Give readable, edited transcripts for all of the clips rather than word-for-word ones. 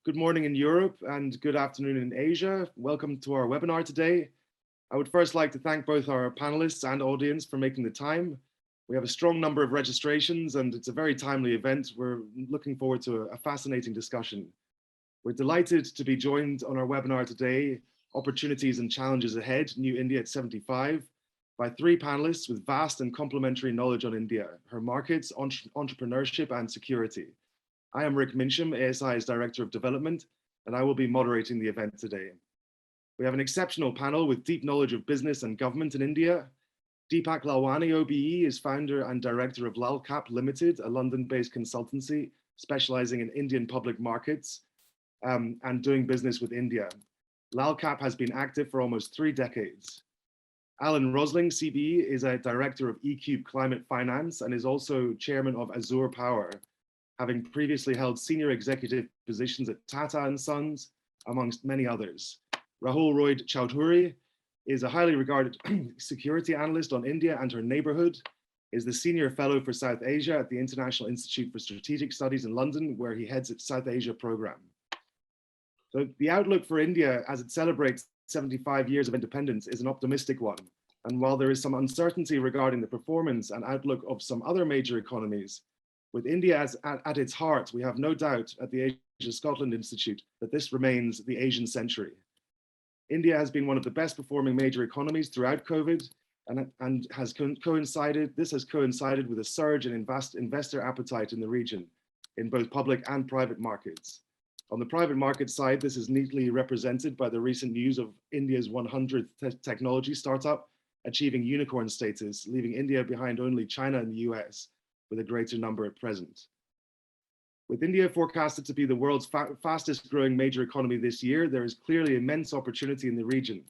Good morning in Europe and good afternoon in Asia. Welcome to our webinar today. I would first like to thank both our panelists and audience for making the time. We have a strong number of registrations and it's a very timely event. We're looking forward to a fascinating discussion. We're delighted to be joined on our webinar today, Opportunities and Challenges Ahead, New India at 75, by three panelists with vast and complementary knowledge on India, her markets, entrepreneurship and security. I am Rick Minsham, ASI's Director of Development, and I will be moderating the event today. We have an exceptional panel with deep knowledge of business and government in India. Deepak Lalwani, OBE, is founder and director of Lalkap Limited, a London-based consultancy specializing in Indian public markets and doing business with India. Lalkap has been active for almost 3 decades. Alan Rosling, CBE, is a director of eCube Climate Finance and is also chairman of Azure Power, having previously held senior executive positions at Tata & Sons, amongst many others. Rahul Roy-Chaudhury is a highly regarded security analyst on India and her neighborhood, is the senior fellow for South Asia at the International Institute for Strategic Studies in London, where he heads its South Asia program. So the outlook for India as it celebrates 75 years of independence is an optimistic one. And while there is some uncertainty regarding the performance and outlook of some other major economies, with India at its heart, we have no doubt at the Asia Scotland Institute that this remains the Asian century. India has been one of the best performing major economies throughout COVID and has coincided with a surge in investor appetite in the region in both public and private markets. On the private market side, this is neatly represented by the recent news of India's 100th technology startup achieving unicorn status, leaving India behind only China and the US, with a greater number at present. With India forecasted to be the world's fastest growing major economy this year, there is clearly immense opportunity in the region.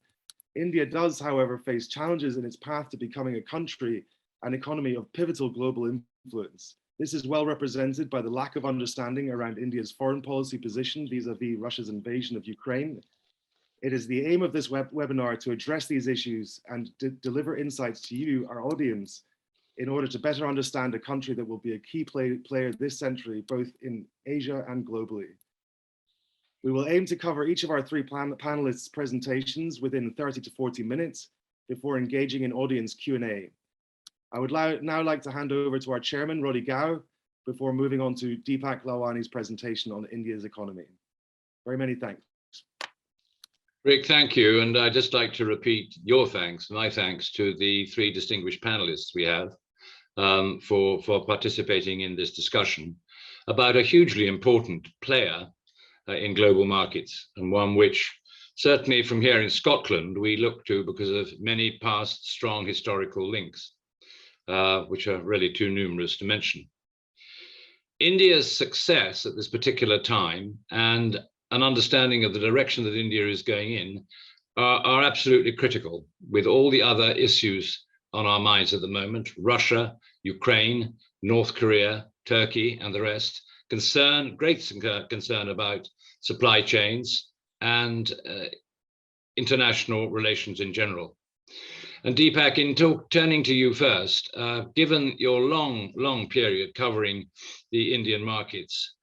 India does, however, face challenges in its path to becoming a country and economy of pivotal global influence. This is well represented by the lack of understanding around India's foreign policy position vis-a-vis Russia's invasion of Ukraine. It is the aim of this webinar to address these issues and deliver insights to you, our audience, in order to better understand a country that will be a key player this century, both in Asia and globally. We will aim to cover each of our three panelists' presentations within 30 to 40 minutes before engaging in audience Q&A. I would now like to hand over to our chairman, Roddy Gao, before moving on to Deepak Lalwani's presentation on India's economy. Very many thanks. Rick, thank you. And I'd just like to repeat your thanks, my thanks to the three distinguished panelists we have for participating in this discussion about a hugely important player in global markets, and one which certainly from here in Scotland we look to because of many past strong historical links, which are really too numerous to mention. India's success at this particular time and an understanding of the direction that India is going in are absolutely critical, with all the other issues on our minds at the moment: Russia, Ukraine, North Korea, Turkey, and the rest. Great concern about supply chains and international relations in general. And Deepak, in turning to you first, given your long period covering the Indian markets,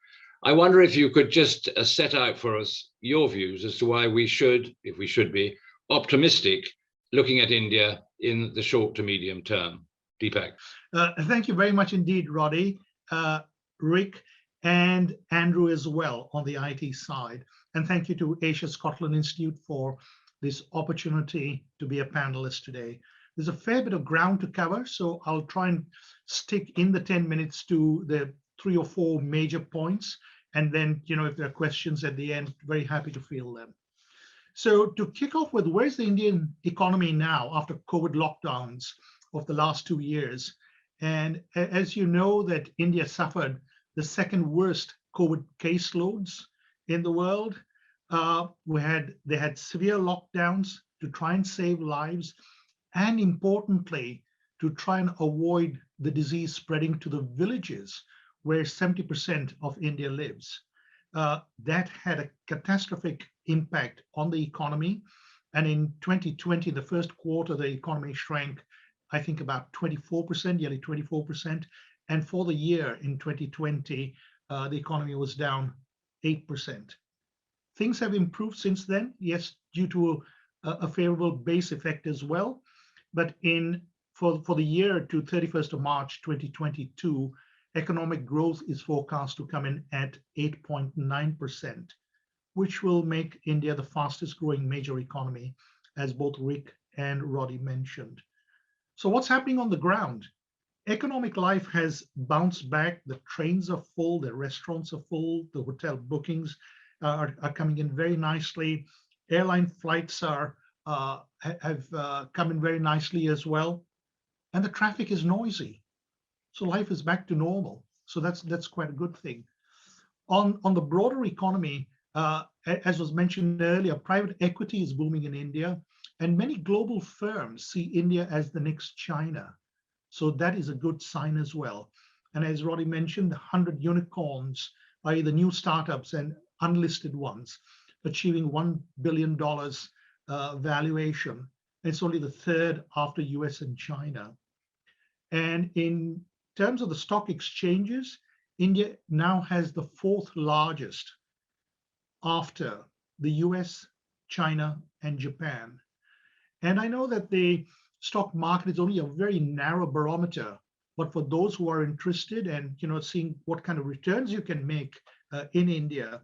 I wonder if you could just set out for us your views as to why we should, if we should be, optimistic looking at India in the short to medium term. Deepak. Thank you very much indeed, Roddy, Rick, and Andrew as well on the IT side. And thank you to Asia Scotland Institute for this opportunity to be a panelist today. There's a fair bit of ground to cover, so I'll try and stick in the 10 minutes to the 3 or 4 major points. And then, if there are questions at the end, very happy to field them. So to kick off with, where's the Indian economy now after COVID lockdowns of the last 2 years? And as you know, that India suffered the second worst COVID caseloads in the world. They had severe lockdowns to try and save lives, and importantly, to try and avoid the disease spreading to the villages where 70% of India lives. That had a catastrophic impact on the economy. And in 2020, the first quarter, the economy shrank, I think about 24%, nearly 24%. And for the year in 2020, the economy was down 8%. Things have improved since then, yes, due to a favorable base effect as well. But for the year to 31st of March 2022, economic growth is forecast to come in at 8.9%, which will make India the fastest growing major economy, as both Rick and Roddy mentioned. So what's happening on the ground? Economic life has bounced back. The trains are full, the restaurants are full, the hotel bookings are coming in very nicely. Airline flights have come in very nicely as well. And the traffic is noisy. So life is back to normal. So that's quite a good thing. On the broader economy, as was mentioned earlier, private equity is booming in India, and many global firms see India as the next China. So that is a good sign as well. And as Roddy mentioned, the 100 unicorns, i.e. the new startups and unlisted ones, achieving $1 billion valuation. It's only the third after US and China. And in terms of the stock exchanges, India now has the fourth largest after the US, China, and Japan. And I know that the stock market is only a very narrow barometer, but for those who are interested and seeing what kind of returns you can make in India.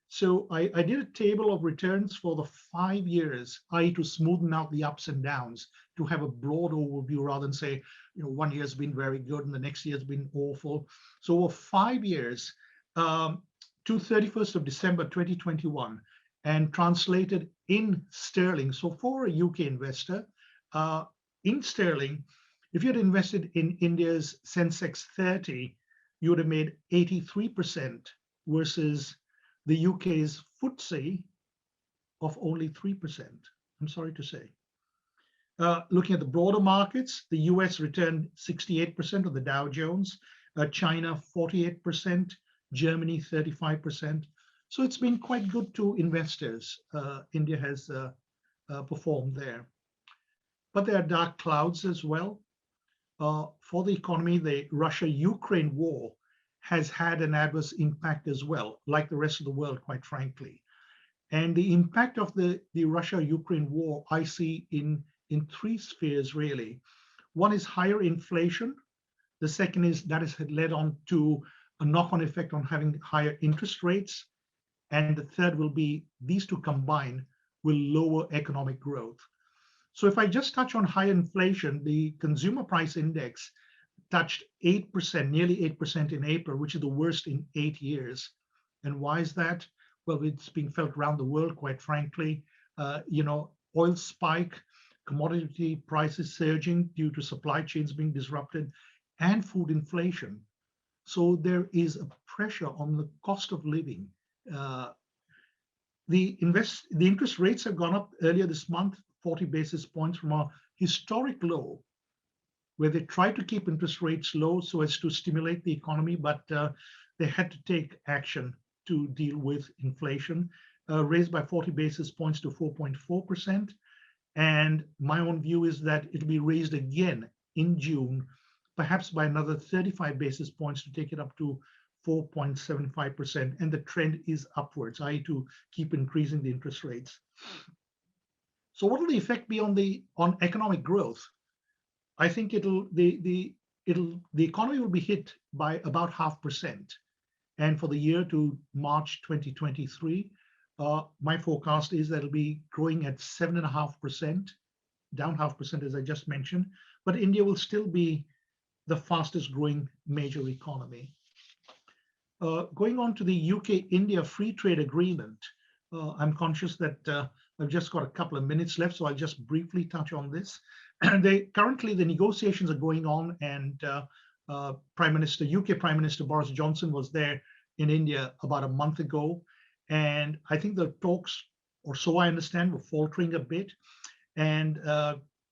So I did a table of returns for the 5 years, i.e. to smoothen out the ups and downs, to have a broad overview rather than say, 1 year's been very good and the next year's been awful. So over 5 years, to 31st of December 2021, and translated in sterling. So for a UK investor, in sterling, if you had invested in India's Sensex 30, you would have made 83% versus the UK's FTSE of only 3%. I'm sorry to say. Looking at the broader markets, the US returned 68% of the Dow Jones, China 48%, Germany 35%. So it's been quite good to investors. India has performed there. But there are dark clouds as well. For the economy, the Russia-Ukraine war has had an adverse impact as well, like the rest of the world, quite frankly. And the impact of the Russia-Ukraine war I see in three spheres, really. One is higher inflation. The second is that has led on to a knock-on effect on having higher interest rates. And the third will be these two combined will lower economic growth. So if I just touch on high inflation, the consumer price index touched 8%, nearly 8% in April, which is the worst in 8 years. And why is that? Well, it's being felt around the world, quite frankly. Oil spike, commodity prices surging due to supply chains being disrupted, and food inflation. So there is a pressure on the cost of living. The interest rates have gone up earlier this month, 40 basis points from a historic low, where they tried to keep interest rates low so as to stimulate the economy, but they had to take action to deal with inflation, raised by 40 basis points to 4.4%. And my own view is that it'll be raised again in June, perhaps by another 35 basis points to take it up to 4.75%. And the trend is upwards, i.e. to keep increasing the interest rates. So what will the effect be on economic growth? I think the economy will be hit by about 0.5%. And for the year to March 2023, my forecast is that it'll be growing at 7.5%, down 0.5%, as I just mentioned. But India will still be the fastest growing major economy. Going on to the UK-India Free Trade Agreement, I'm conscious that I've just got a couple of minutes left, so I'll just briefly touch on this. Currently, the negotiations are going on, and UK Prime Minister Boris Johnson was there in India about a month ago. And I think the talks, or so I understand, were faltering a bit. And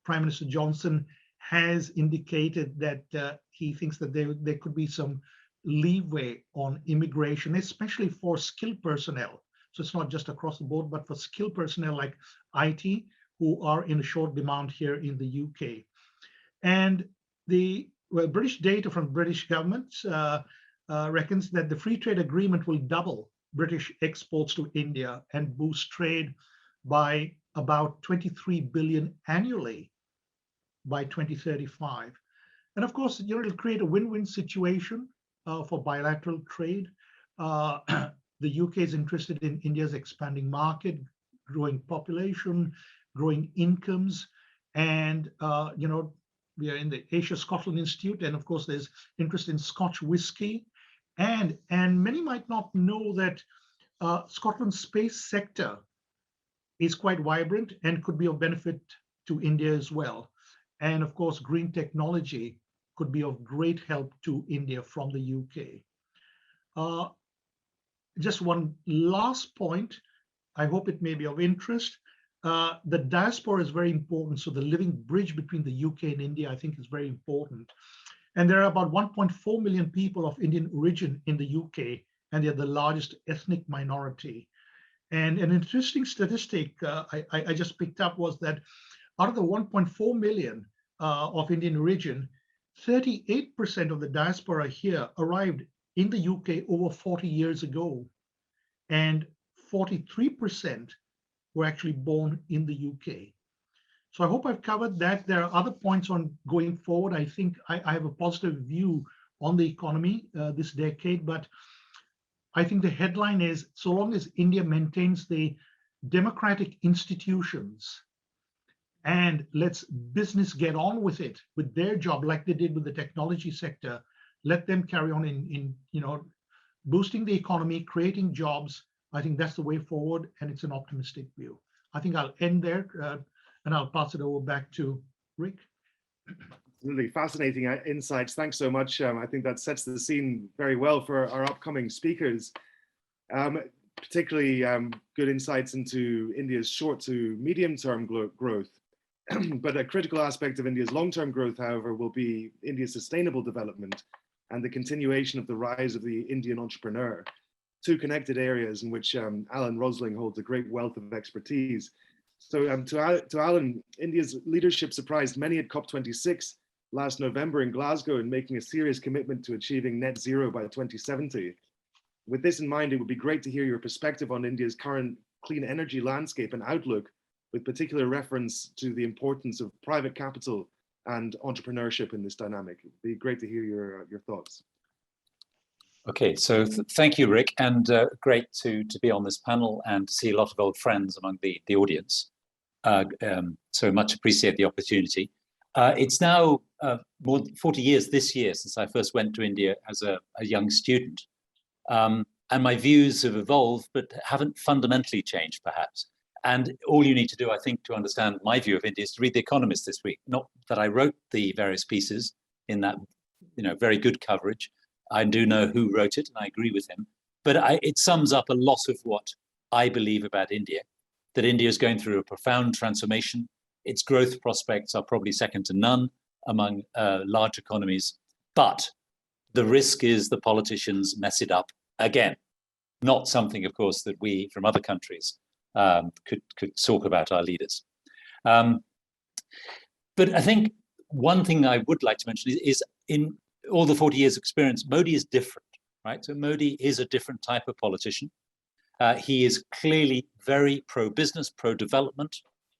Prime Minister Johnson has indicated that he thinks that there could be some leeway on immigration, especially for skilled personnel. So it's not just across the board, but for skilled personnel like IT, who are in short demand here in the UK. And the British data from British government reckons that the free trade agreement will double British exports to India and boost trade by about 23 billion annually by 2035. And of course, it'll create a win-win situation for bilateral trade. The UK is interested in India's expanding market, growing population, growing incomes, and we are in the Asia-Scotland Institute, and of course there's interest in Scotch whisky, and many might not know that Scotland's space sector is quite vibrant and could be of benefit to India as well. And of course, green technology could be of great help to India from the UK. Just one last point, I hope it may be of interest. The diaspora is very important. So the living bridge between the UK and India, I think, is very important. And there are about 1.4 million people of Indian origin in the UK, and they're the largest ethnic minority. And an interesting statistic I just picked up was that out of the 1.4 million of Indian origin, 38% of the diaspora here arrived in the UK over 40 years ago, and 43% were actually born in the UK. So I hope I've covered that. There are other points on going forward. I think I have a positive view on the economy this decade, but I think the headline is, so long as India maintains the democratic institutions and lets business get on with it, with their job, like they did with the technology sector, let them carry on in boosting the economy, creating jobs. I think that's the way forward, and it's an optimistic view. I think I'll end there, and I'll pass it over back to Rick. Absolutely fascinating insights. Thanks so much. I think that sets the scene very well for our upcoming speakers. Particularly good insights into India's short to medium-term growth. But a critical aspect of India's long-term growth, however, will be India's sustainable development and the continuation of the rise of the Indian entrepreneur, two connected areas in which Alan Rosling holds a great wealth of expertise. So to Alan, India's leadership surprised many at COP26 last November in Glasgow in making a serious commitment to achieving net zero by 2070. With this in mind, it would be great to hear your perspective on India's current clean energy landscape and outlook, with particular reference to the importance of private capital and entrepreneurship in this dynamic. It'd be great to hear your thoughts. Okay, so thank you, Rick, and great to be on this panel and to see a lot of old friends among the audience. So much appreciate the opportunity. It's now more than 40 years this year since I first went to India as a young student. And my views have evolved, but haven't fundamentally changed, perhaps. And all you need to do, I think, to understand my view of India is to read The Economist this week. Not that I wrote the various pieces in that, very good coverage. I do know who wrote it, and I agree with him. But it sums up a lot of what I believe about India, that India is going through a profound transformation. Its growth prospects are probably second to none among large economies. But the risk is the politicians mess it up again. Not something, of course, that we from other countries could talk about our leaders. But I think one thing I would like to mention is in all the 40 years experience, Modi is different, right? So Modi is a different type of politician. He is clearly very pro-business, pro-development,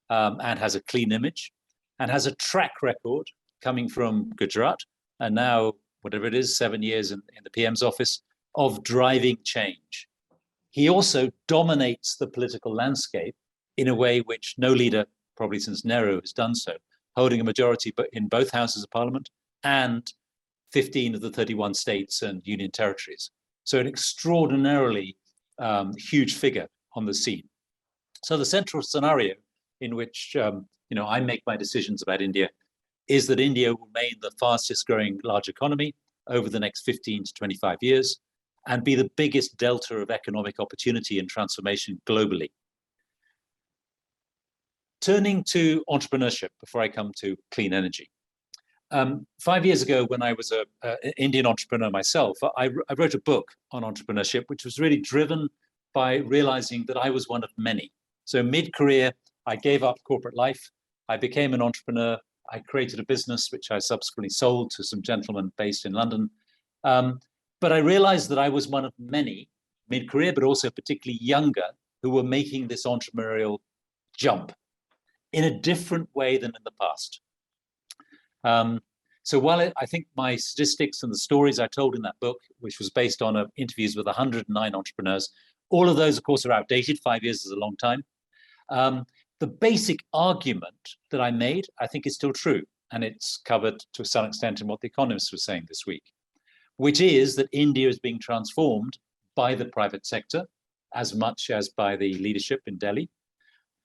and has a clean image, and has a track record coming from Gujarat, and now, whatever it is, 7 years in the PM's office, of driving change. He also dominates the political landscape in a way which no leader, probably since Nehru, has done so, holding a majority in both houses of parliament and 15 of the 31 states and union territories. So an extraordinarily huge figure on the scene. So the central scenario in which I make my decisions about India is that India will remain the fastest growing large economy over the next 15 to 25 years and be the biggest delta of economic opportunity and transformation globally. Turning to entrepreneurship before I come to clean energy. 5 years ago, when I was an Indian entrepreneur myself, I wrote a book on entrepreneurship, which was really driven by realizing that I was one of many. So mid-career, I gave up corporate life. I became an entrepreneur. I created a business, which I subsequently sold to some gentlemen based in London. But I realized that I was one of many mid-career, but also particularly younger, who were making this entrepreneurial jump in a different way than in the past. So while I think my statistics and the stories I told in that book, which was based on interviews with 109 entrepreneurs, all of those, of course, are outdated. 5 years is a long time. The basic argument that I made, I think, is still true. And it's covered to some extent in what The Economist was saying this week, which is that India is being transformed by the private sector as much as by the leadership in Delhi,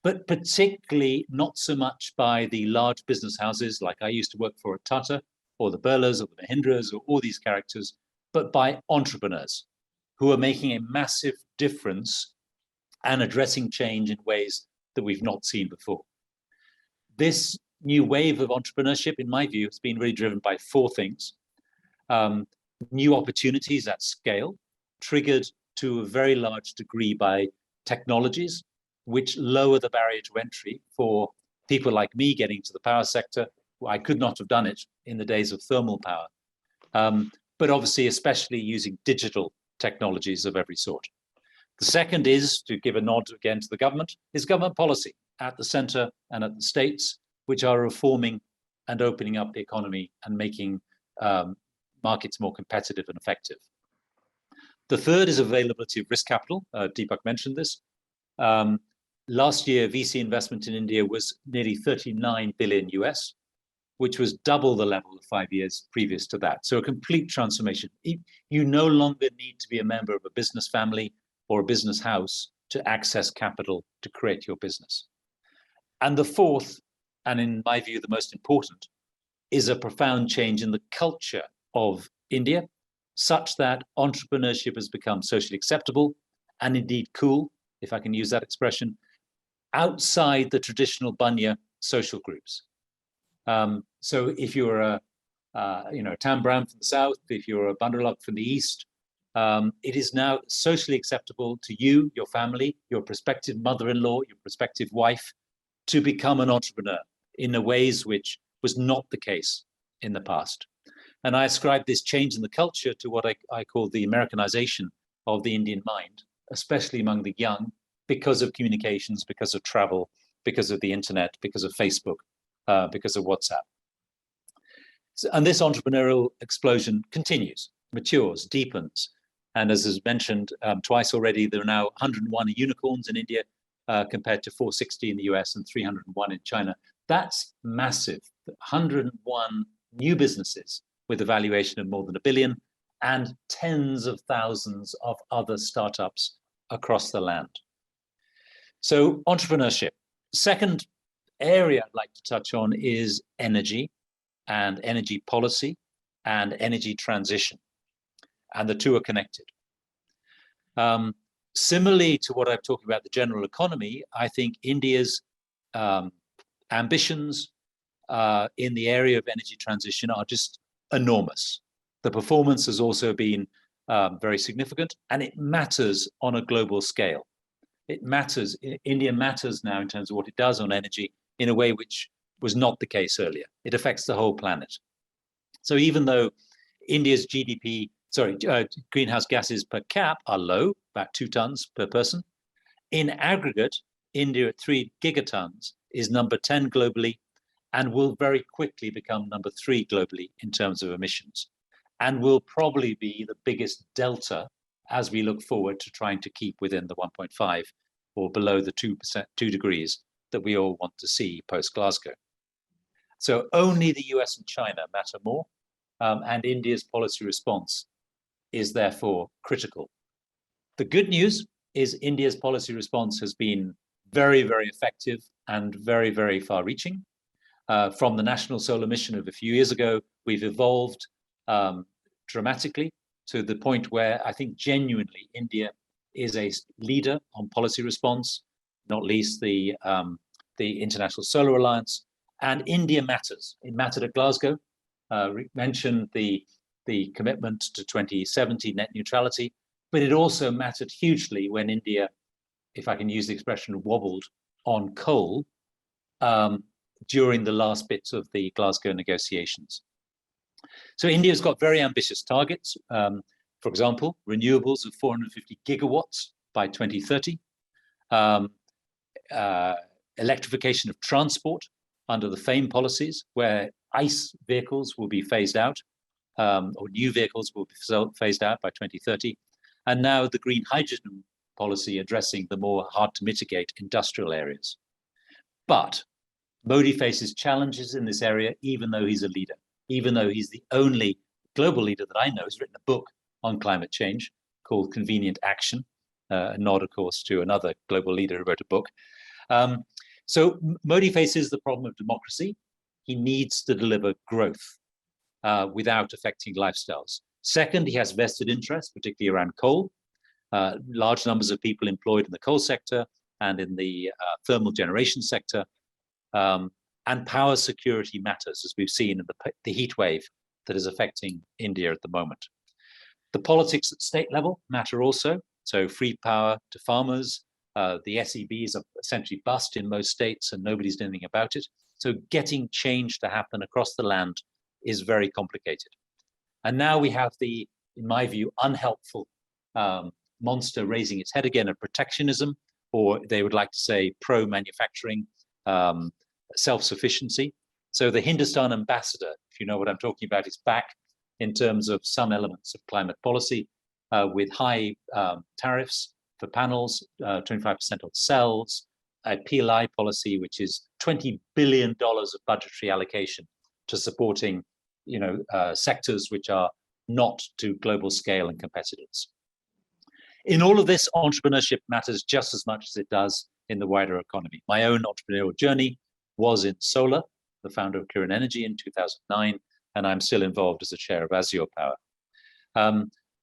but particularly not so much by the large business houses like I used to work for at Tata, or the Birlas, or the Mahindras, or all these characters, but by entrepreneurs who are making a massive difference and addressing change in ways that we've not seen before. This new wave of entrepreneurship, in my view, has been really driven by four things. New opportunities at scale, triggered to a very large degree by technologies which lower the barrier to entry for people like me getting to the power sector. I could not have done it in the days of thermal power, but obviously especially using digital technologies of every sort. The second is, to give a nod again to the government, is government policy at the center and at the states, which are reforming and opening up the economy and making markets more competitive and effective. The third is availability of risk capital. Deepak mentioned this. Last year, VC investment in India was nearly 39 billion US, which was double the level of 5 years previous to that. So a complete transformation. You no longer need to be a member of a business family or a business house to access capital to create your business. And the fourth, and in my view, the most important, is a profound change in the culture of India, such that entrepreneurship has become socially acceptable and indeed cool, if I can use that expression, outside the traditional Banya social groups. So if you're a Tam Brown from the south, if you're a Bandurlok from the east, it is now socially acceptable to you, your family, your prospective mother-in-law, your prospective wife, to become an entrepreneur in the ways which was not the case in the past. And I ascribe this change in the culture to what I call the Americanization of the Indian mind, especially among the young, because of communications, because of travel, because of the internet, because of Facebook, because of WhatsApp. And this entrepreneurial explosion continues, matures, deepens. And as is mentioned twice already, there are now 101 unicorns in India compared to 460 in the US and 301 in China. That's massive. 101 new businesses with a valuation of more than $1 billion and tens of thousands of other startups across the land. So entrepreneurship. Second area I'd like to touch on is energy and energy policy and energy transition. And the two are connected. Similarly to what I'm talking about, the general economy, I think India's ambitions in the area of energy transition are just enormous. The performance has also been very significant, and it matters on a global scale. It matters, India matters now in terms of what it does on energy in a way which was not the case earlier. It affects the whole planet. So even though India's greenhouse gases per cap are low, about 2 tons per person, in aggregate, India at 3 gigatons is number 10 globally and will very quickly become number 3 globally in terms of emissions, and will probably be the biggest delta as we look forward to trying to keep within the 1.5 or below the 2 degrees that we all want to see post-Glasgow. So only the US and China matter more, and India's policy response is therefore critical. The good news is India's policy response has been very, very effective and very, very far-reaching. From the national solar mission of a few years ago, we've evolved dramatically to the point where I think genuinely India is a leader on policy response, not least the International Solar Alliance. And India matters. It mattered at Glasgow. Rick mentioned the commitment to 2070 net neutrality, but it also mattered hugely when India, if I can use the expression, wobbled on coal during the last bits of the Glasgow negotiations. So India's got very ambitious targets For example, renewables of 450 gigawatts by 2030, electrification of transport under the FAME policies, where ICE vehicles will be phased out, or new vehicles will be phased out by 2030, and now the green hydrogen policy addressing the more hard to mitigate industrial areas. But Modi faces challenges in this area, even though he's a leader, even though he's the only global leader that I know who's written a book on climate change called Convenient Action, a nod, of course, to another global leader who wrote a book. So Modi faces the problem of democracy. He needs to deliver growth without affecting lifestyles. Second, he has vested interests, particularly around coal. Large numbers of people employed in the coal sector and in the thermal generation sector. And power security matters, as we've seen in the heat wave that is affecting India at the moment. The politics at state level matter also. So free power to farmers. The SEBs are essentially bust in most states and nobody's doing anything about it. So getting change to happen across the land is very complicated. And now we have the, in my view, unhelpful monster raising its head again of protectionism, or they would like to say pro-manufacturing, self-sufficiency. So the Hindustan ambassador, if you know what I'm talking about, is back in terms of some elements of climate policy with high tariffs for panels, 25% on cells, a PLI policy, which is $20 billion of budgetary allocation to supporting, sectors which are not to global scale and competitors. In all of this, entrepreneurship matters just as much as it does in the wider economy. My own entrepreneurial journey was in solar, the founder of Kirin Energy in 2009, and I'm still involved as the chair of Azure Power.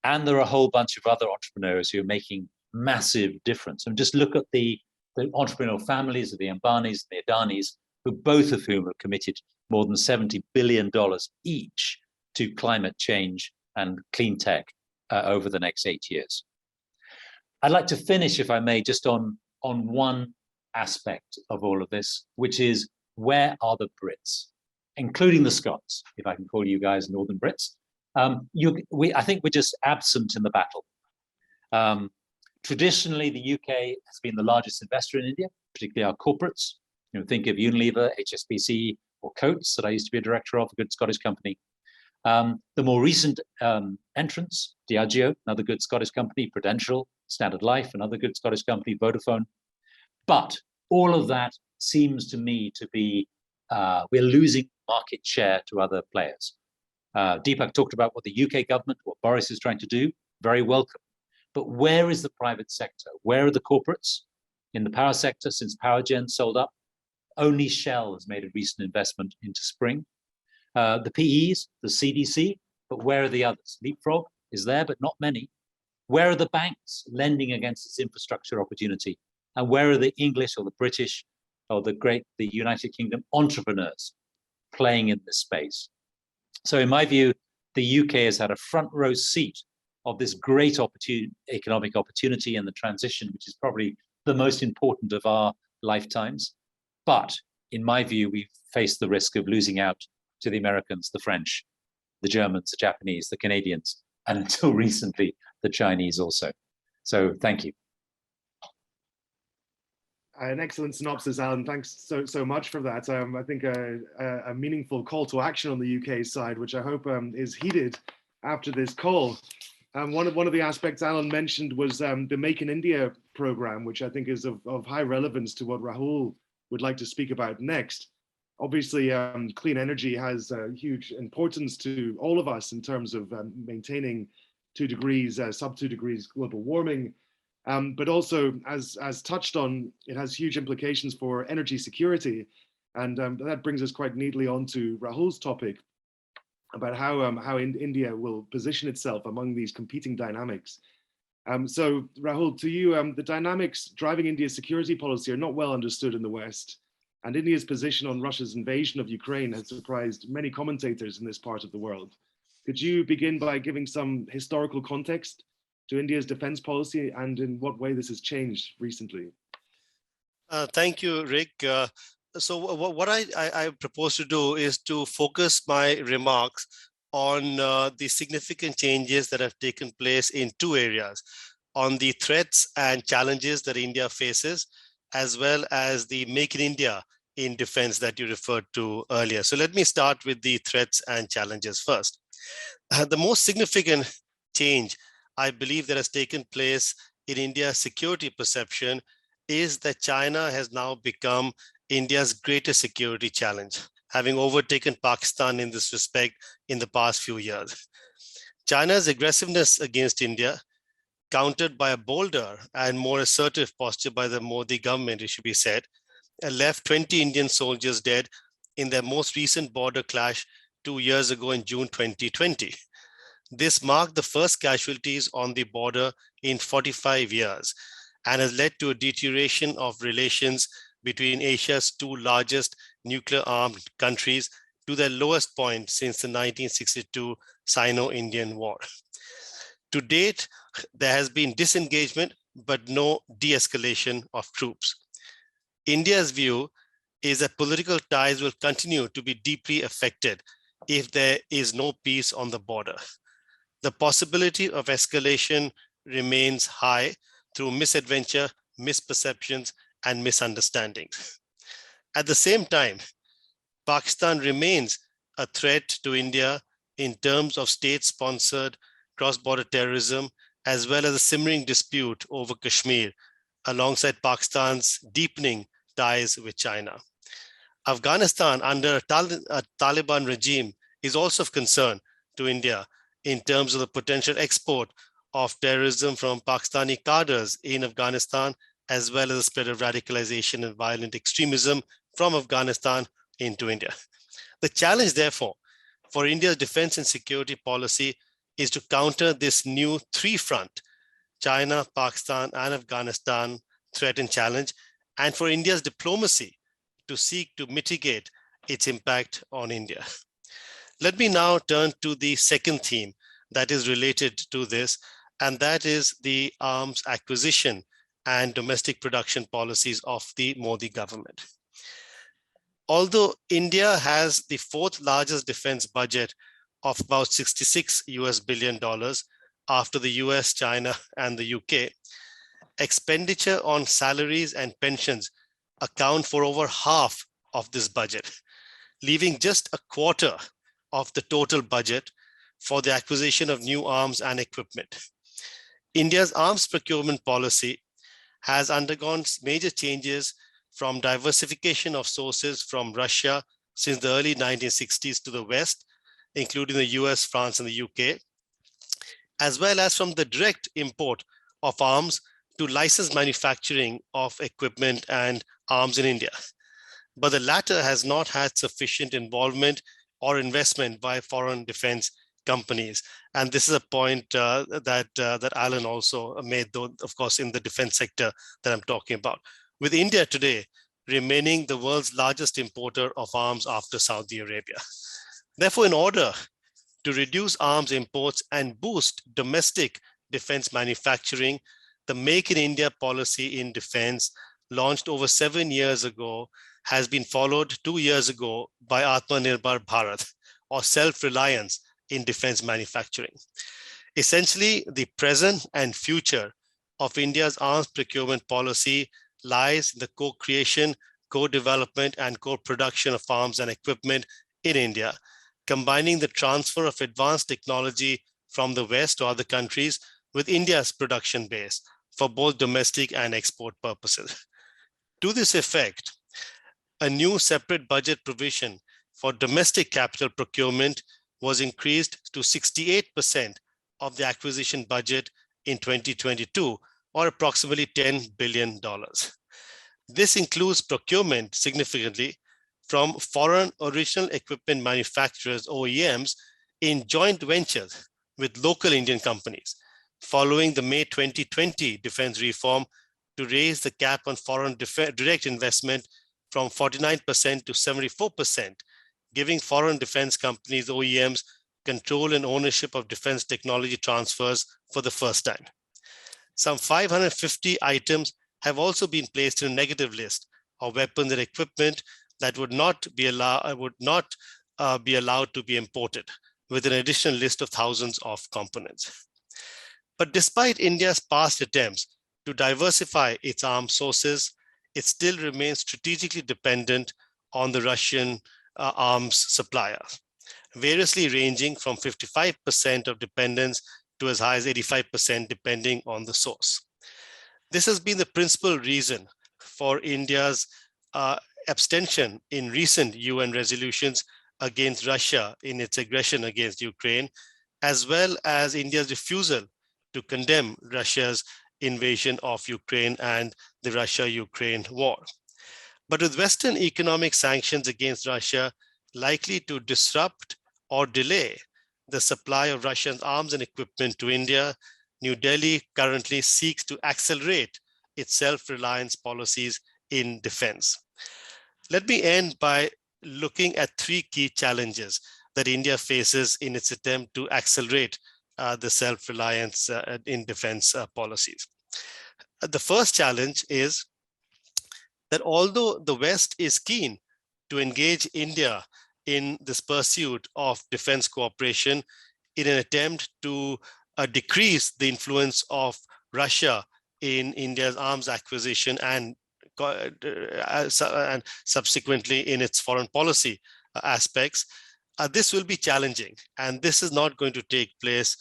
And there are a whole bunch of other entrepreneurs who are making massive difference. And just look at the entrepreneurial families of the Ambanis and the Adanis, who both of whom have committed more than $70 billion each to climate change and clean tech over the next 8 years. I'd like to finish, if I may, just on one aspect of all of this, which is, where are the Brits, including the Scots, if I can call you guys Northern Brits? I think we're just absent in the battle. Traditionally, the UK has been the largest investor in India, particularly our corporates. Think of Unilever, HSBC, or Coates, that I used to be a director of, a good Scottish company. The more recent entrants, Diageo, another good Scottish company, Prudential, Standard Life, another good Scottish company, Vodafone. But all of that seems to me to be, we're losing market share to other players. Deepak talked about what the UK government, what Boris is trying to do, very welcome. But where is the private sector? Where are the corporates? In the power sector, since PowerGen sold up, only Shell has made a recent investment into Spring. The PEs, the CDC, but where are the others? Leapfrog is there, but not many. Where are the banks lending against this infrastructure opportunity? And where are the English or the British or the United Kingdom entrepreneurs playing in this space? So in my view, the UK has had a front row seat of this great economic opportunity and the transition, which is probably the most important of our lifetimes. But in my view, we face the risk of losing out to the Americans, the French, the Germans, the Japanese, the Canadians, and until recently, the Chinese also. So thank you. An excellent synopsis, Alan. Thanks so much for that. I think a meaningful call to action on the UK side, which I hope is heeded after this call. One of the aspects Alan mentioned was the Make in India program, which I think is of high relevance to what Rahul would like to speak about next. Obviously, clean energy has a huge importance to all of us in terms of maintaining 2 degrees, sub 2 degrees global warming. But also, as touched on, it has huge implications for energy security. And that brings us quite neatly on to Rahul's topic about how India will position itself among these competing dynamics. So Rahul, to you, the dynamics driving India's security policy are not well understood in the West. And India's position on Russia's invasion of Ukraine has surprised many commentators in this part of the world. Could you begin by giving some historical context to India's defense policy and in what way this has changed recently? Thank you, Rick. So what I propose to do is to focus my remarks on the significant changes that have taken place in two areas, on the threats and challenges that India faces, as well as the Make in India in defense that you referred to earlier. So let me start with the threats and challenges first. The most significant change I believe that has taken place in India's security perception is that China has now become India's greatest security challenge, having overtaken Pakistan in this respect in the past few years. China's aggressiveness against India, countered by a bolder and more assertive posture by the Modi government, it should be said, left 20 Indian soldiers dead in their most recent border clash 2 years ago in June 2020. This marked the first casualties on the border in 45 years and has led to a deterioration of relations between Asia's two largest nuclear-armed countries to their lowest point since the 1962 Sino-Indian War. To date, there has been disengagement, but no de-escalation of troops. India's view is that political ties will continue to be deeply affected if there is no peace on the border. The possibility of escalation remains high through misadventure, misperceptions, and misunderstandings. At the same time, Pakistan remains a threat to India in terms of state-sponsored cross-border terrorism, as well as a simmering dispute over Kashmir, alongside Pakistan's deepening ties with China. Afghanistan under a Taliban regime is also of concern to India in terms of the potential export of terrorism from Pakistani cadres in Afghanistan, as well as the spread of radicalization and violent extremism from Afghanistan into India. The challenge, therefore, for India's defense and security policy is to counter this new three-front, China, Pakistan, and Afghanistan threat and challenge, and for India's diplomacy to seek to mitigate its impact on India. Let me now turn to the second theme that is related to this, and that is the arms acquisition and domestic production policies of the Modi government. Although India has the fourth largest defense budget of about $66 billion after the US, China, and the UK, expenditure on salaries and pensions account for over half of this budget, leaving just a quarter of the total budget for the acquisition of new arms and equipment. India's arms procurement policy has undergone major changes from diversification of sources from Russia since the early 1960s to the West, including the US, France, and the UK, as well as from the direct import of arms to licensed manufacturing of equipment and arms in India. But the latter has not had sufficient involvement or investment by foreign defense companies. And this is a point that Alan also made, though, of course, in the defense sector that I'm talking about. With India today remaining the world's largest importer of arms after Saudi Arabia. Therefore, in order to reduce arms imports and boost domestic defense manufacturing, the Make in India policy in defense, launched over 7 years ago, has been followed 2 years ago by Atmanirbhar Bharat, or self-reliance in defense manufacturing. Essentially, the present and future of India's arms procurement policy lies in the co-creation, co-development, and co-production of arms and equipment in India, combining the transfer of advanced technology from the West to other countries with India's production base for both domestic and export purposes. To this effect, a new separate budget provision for domestic capital procurement was increased to 68% of the acquisition budget in 2022, or approximately $10 billion. This includes procurement significantly from foreign original equipment manufacturers, OEMs, in joint ventures with local Indian companies, following the May 2020 defense reform to raise the cap on foreign direct investment from 49% to 74%, giving foreign defense companies, OEMs, control and ownership of defense technology transfers for the first time. Some 550 items have also been placed in a negative list of weapons and equipment that would not be allowed to be imported, with an additional list of thousands of components. But despite India's past attempts to diversify its arms sources, it still remains strategically dependent on the Russian arms supplier, variously ranging from 55% of dependence to as high as 85% depending on the source. This has been the principal reason for India's abstention in recent UN resolutions against Russia in its aggression against Ukraine, as well as India's refusal to condemn Russia's invasion of Ukraine and the Russia-Ukraine war. But with Western economic sanctions against Russia likely to disrupt or delay the supply of Russian arms and equipment to India, New Delhi currently seeks to accelerate its self-reliance policies in defense. Let me end by looking at three key challenges that India faces in its attempt to accelerate the self-reliance in defense policies. The first challenge is that although the West is keen to engage India in this pursuit of defense cooperation in an attempt to decrease the influence of Russia in India's arms acquisition and subsequently in its foreign policy aspects, this will be challenging, and this is not going to take place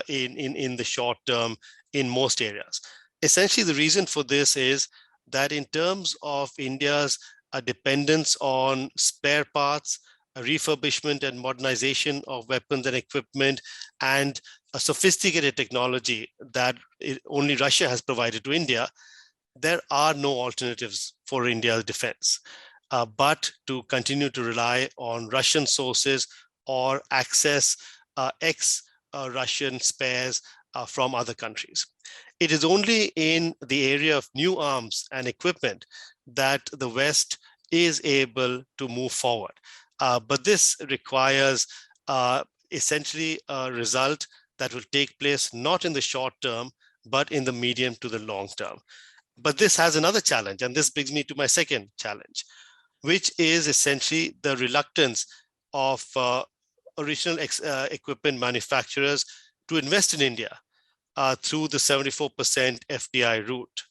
in the short term in most areas. Essentially, the reason for this is that in terms of India's dependence on spare parts, refurbishment and modernization of weapons and equipment, and a sophisticated technology that only Russia has provided to India, there are no alternatives for India's defense, but to continue to rely on Russian sources or access ex-Russian spares from other countries. It is only in the area of new arms and equipment that the West is able to move forward. But this requires essentially a result that will take place not in the short term, but in the medium to the long term. But this has another challenge, and this brings me to my second challenge, which is essentially the reluctance of original equipment manufacturers to invest in India through the 74% FDI route.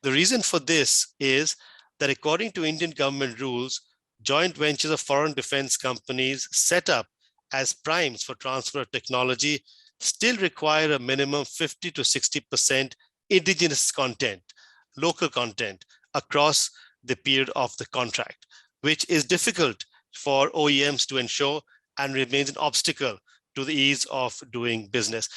The reason for this is that according to Indian government rules, joint ventures of foreign defense companies set up as primes for transfer of technology still require a minimum 50 to 60% indigenous content, local content across the period of the contract, which is difficult for OEMs to ensure and remains an obstacle to the ease of doing business.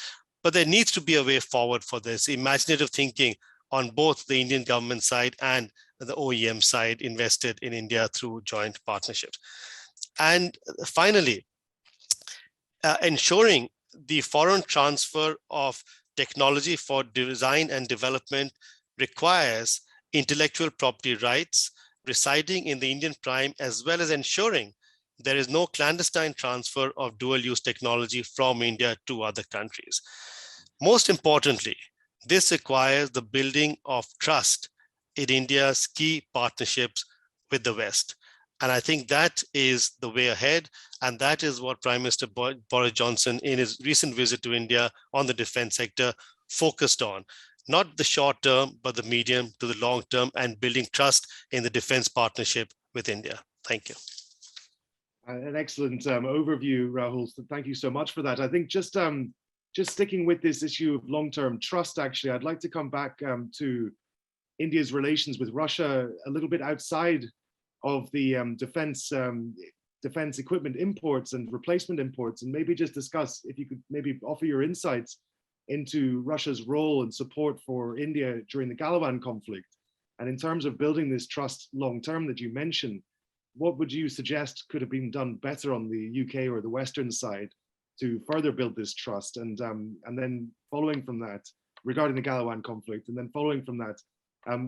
But there needs to be a way forward for this, imaginative thinking on both the Indian government side and the OEM side invested in India through joint partnerships. And finally, ensuring the foreign transfer of technology for design and development requires intellectual property rights residing in the Indian prime, as well as ensuring there is no clandestine transfer of dual-use technology from India to other countries. Most importantly, this requires the building of trust in India's key partnerships with the West. And I think that is the way ahead. And that is what Prime Minister Boris Johnson, in his recent visit to India on the defense sector, focused on. Not the short term, but the medium to the long term, and building trust in the defense partnership with India. Thank you. An excellent overview, Rahul. So thank you so much for that. I think just sticking with this issue of long-term trust, actually, I'd like to come back to India's relations with Russia a little bit outside of the defense equipment imports and replacement imports, and maybe just discuss, if you could maybe offer your insights into Russia's role and support for India during the Galawan conflict. And in terms of building this trust long-term that you mentioned, what would you suggest could have been done better on the UK or the Western side to further build this trust? And then following from that, regarding the Galawan conflict, and then following from that,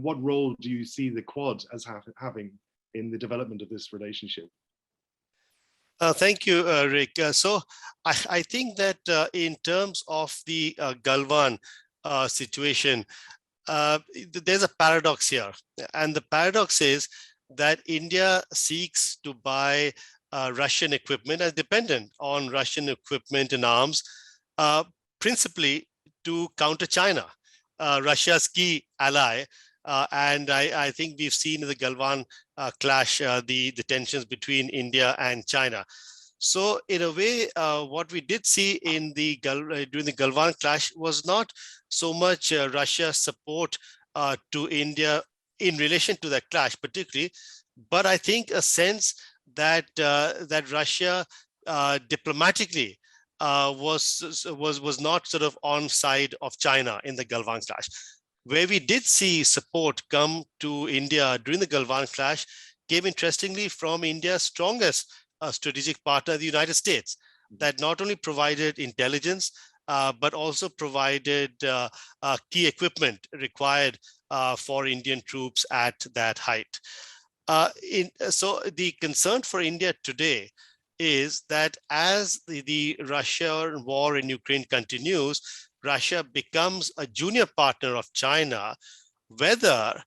what role do you see the Quad as having in the development of this relationship? Thank you, Rick. So I think that in terms of the Galwan situation, there's a paradox here. And the paradox is that India seeks to buy Russian equipment and dependent on Russian equipment and arms, principally to counter China, Russia's key ally. And I think we've seen in the Galwan clash the tensions between India and China. So in a way, what we did see in the during the Galwan clash was not so much Russia's support to India in relation to that clash particularly, but I think a sense that that Russia diplomatically was not sort of on side of China in the Galwan clash. Where we did see support come to India during the Galwan clash came interestingly from India's strongest strategic partner, the United States, that not only provided intelligence, but also provided key equipment required for Indian troops at that height. So the concern for India today is that as the Russia war in Ukraine continues, Russia becomes a junior partner of China, whether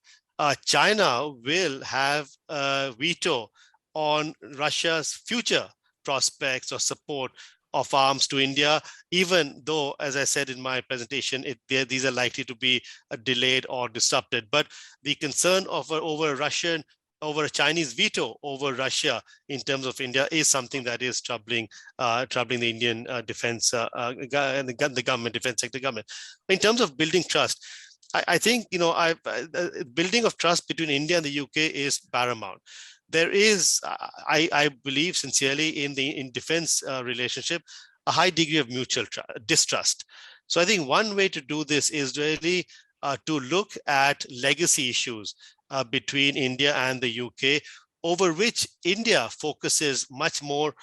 China will have a veto on Russia's future prospects or support of arms to India, even though, as I said in my presentation, these are likely to be delayed or disrupted. But the concern of over a Chinese veto over Russia in terms of India is something that is troubling the Indian defense and the government, defense sector government. In terms of building trust, I think building of trust between India and the UK is paramount. There is, I believe sincerely, in defense relationship, a high degree of mutual distrust. So I think one way to do this is really to look at legacy issues between India and the UK, over which India focuses much more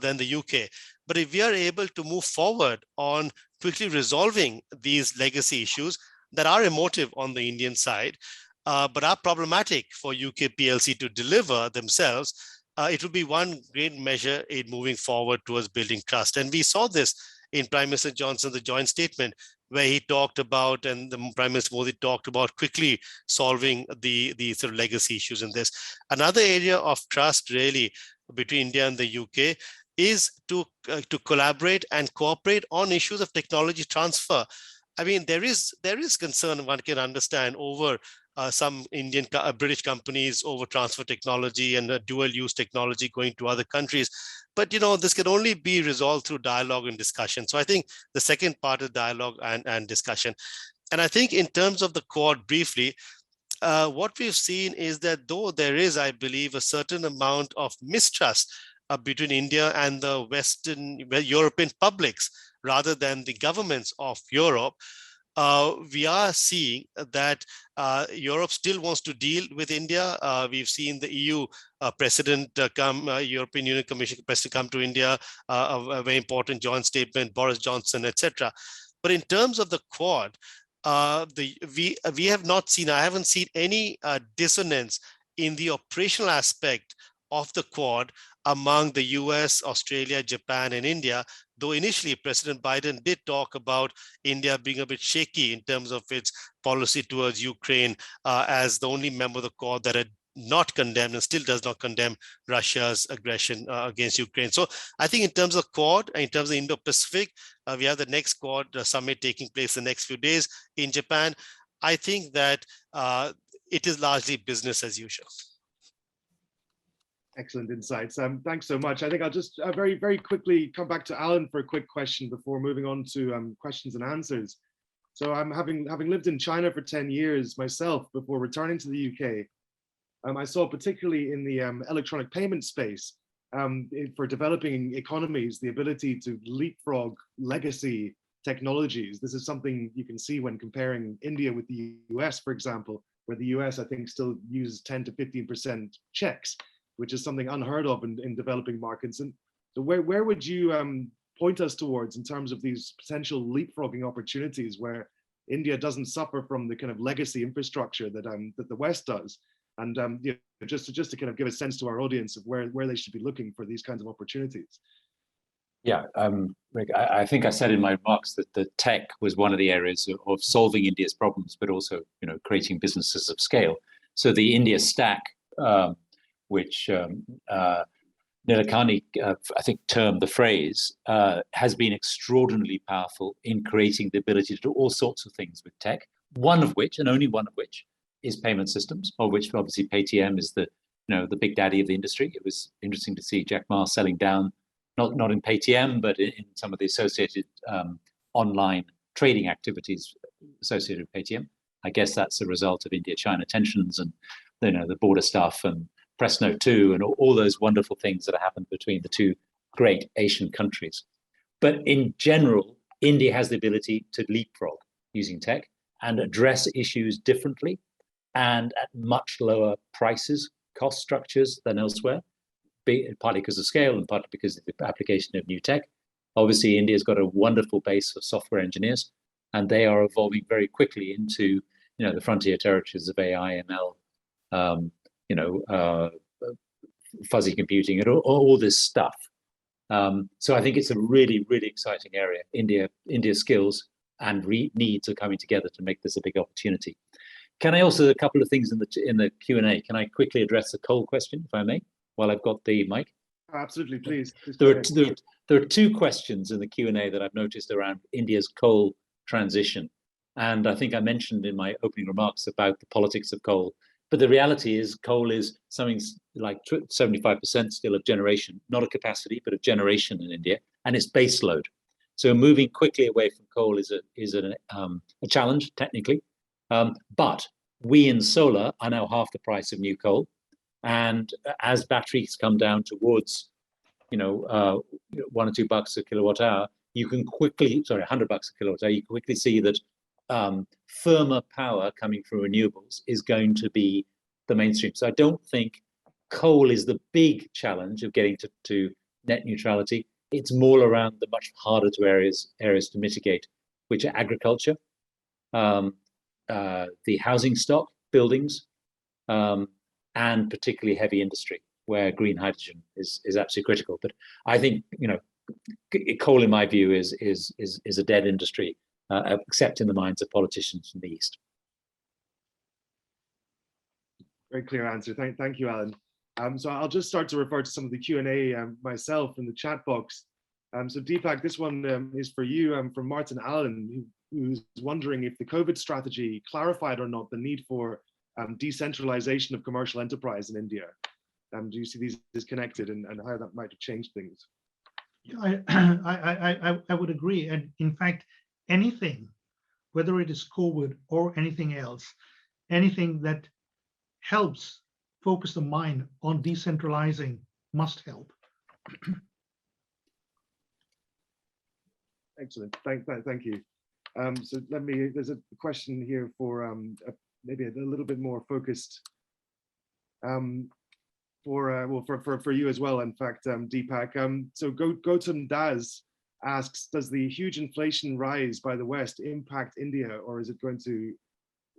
than the UK. But if we are able to move forward on quickly resolving these legacy issues that are emotive on the Indian side, but are problematic for UK PLC to deliver themselves, it will be one great measure in moving forward towards building trust. And we saw this in Prime Minister Johnson's joint statement, where he talked about, and the Prime Minister Modi talked about, quickly solving the sort of legacy issues in this. Another area of trust really between India and the UK is to collaborate and cooperate on issues of technology transfer. I mean, there is concern, one can understand, over some British companies over transfer technology and dual use technology going to other countries. But this can only be resolved through dialogue and discussion. So I think the second part is dialogue and discussion. And I think in terms of the Quad briefly, what we've seen is that though there is, I believe, a certain amount of mistrust between India and the Western European publics rather than the governments of Europe, we are seeing that Europe still wants to deal with India. We've seen the EU president European Union Commission president come to India, a very important joint statement, Boris Johnson, etc. But in terms of the Quad, we have not seen, I haven't seen any dissonance in the operational aspect of the Quad among the US, Australia, Japan, and India, though initially President Biden did talk about India being a bit shaky in terms of its policy towards Ukraine as the only member of the Quad that had not condemned and still does not condemn Russia's aggression against Ukraine. So I think in terms of Quad, in terms of Indo-Pacific, we have the next Quad summit taking place the next few days in Japan. I think that it is largely business as usual. Excellent insights. Thanks so much. I think I'll just very, very quickly come back to Alan for a quick question before moving on to questions and answers. So I'm having lived in China for 10 years myself before returning to the UK. I saw particularly in the electronic payment space for developing economies, the ability to leapfrog legacy technologies. This is something you can see when comparing India with the US, for example, where the US, I think, still uses 10 to 15% checks, which is something unheard of in developing markets. And so where would you point us towards in terms of these potential leapfrogging opportunities where India doesn't suffer from the kind of legacy infrastructure that the West does? And just to kind of give a sense to our audience of where they should be looking for these kinds of opportunities. Yeah, Rick, I think I said in my remarks that the tech was one of the areas of solving India's problems, but also creating businesses of scale. So the India stack, which Nilekani, I think, termed the phrase, has been extraordinarily powerful in creating the ability to do all sorts of things with tech, one of which, and only one of which, is payment systems, of which obviously Paytm is the big daddy of the industry. It was interesting to see Jack Ma selling down, not in Paytm, but in some of the associated online trading activities associated with Paytm. I guess that's a result of India-China tensions and the border stuff and Press Note 2 and all those wonderful things that have happened between the two great Asian countries. But in general, India has the ability to leapfrog using tech and address issues differently and at much lower prices, cost structures than elsewhere, partly because of scale and partly because of the application of new tech. Obviously, India's got a wonderful base of software engineers, and they are evolving very quickly into the frontier territories of AI, ML, fuzzy computing, and all this stuff. So I think it's a really, really exciting area. India's skills and needs are coming together to make this a big opportunity. Can I also, a couple of things in the Q&A, can I quickly address the coal question, if I may, while I've got the mic? Absolutely, please. There are two questions in the Q&A that I've noticed around India's coal transition. And I think I mentioned in my opening remarks about the politics of coal. But the reality is coal is something like 75% still of generation, not a capacity, but a generation in India, and it's base load. So moving quickly away from coal is a challenge technically. But we in solar are now half the price of new coal. And as batteries come down towards, $1 or $2 a kilowatt hour, you can quickly, $100 a kilowatt hour, you can quickly see that firmer power coming from renewables is going to be the mainstream. So I don't think coal is the big challenge of getting to net neutrality. It's more around the much harder to areas to mitigate, which are agriculture, the housing stock, buildings, and particularly heavy industry, where green hydrogen is absolutely critical. But I think coal, in my view, is a dead industry, except in the minds of politicians from the East. Very clear answer. Thank you, Alan. So I'll just start to refer to some of the Q&A myself in the chat box. So Deepak, this one is for you from Martin Allen, who's wondering if the COVID strategy clarified or not the need for decentralization of commercial enterprise in India. Do you see these as connected and how that might have changed things? I would agree. And in fact, anything, whether it is COVID or anything else, anything that helps focus the mind on decentralizing must help. Excellent. Thank you. So there's a question here for maybe a little bit more focused for you as well, in fact, Deepak. So Gautam Das asks, does the huge inflation rise by the West impact India, or is it going to,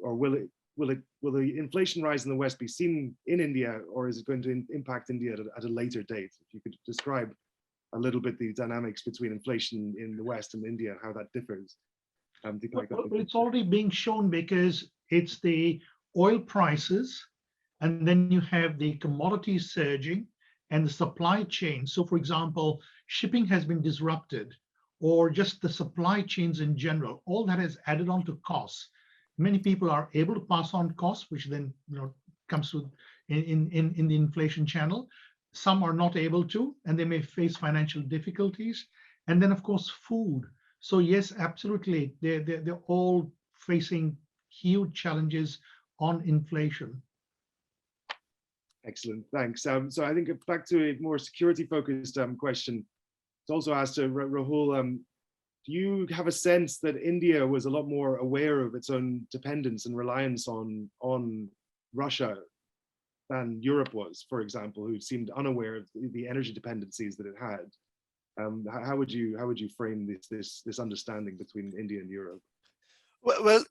or will the inflation rise in the West be seen in India, or is it going to impact India at a later date? If you could describe a little bit the dynamics between inflation in the West and India and how that differs. Well, it's already being shown because it's the oil prices, and then you have the commodities surging and the supply chain. So for example, shipping has been disrupted, or just the supply chains in general. All that has added on to costs. Many people are able to pass on costs, which then comes to in the inflation channel. Some are not able to, and they may face financial difficulties. And then of course, food. So yes, absolutely, they're all facing huge challenges on inflation. Excellent, thanks. So I think back to a more security-focused question. It's also asked to Rahul, do you have a sense that India was a lot more aware of its own dependence and reliance on Russia than Europe was, for example, who seemed unaware of the energy dependencies that it had? How would you frame this understanding between India and Europe? Well,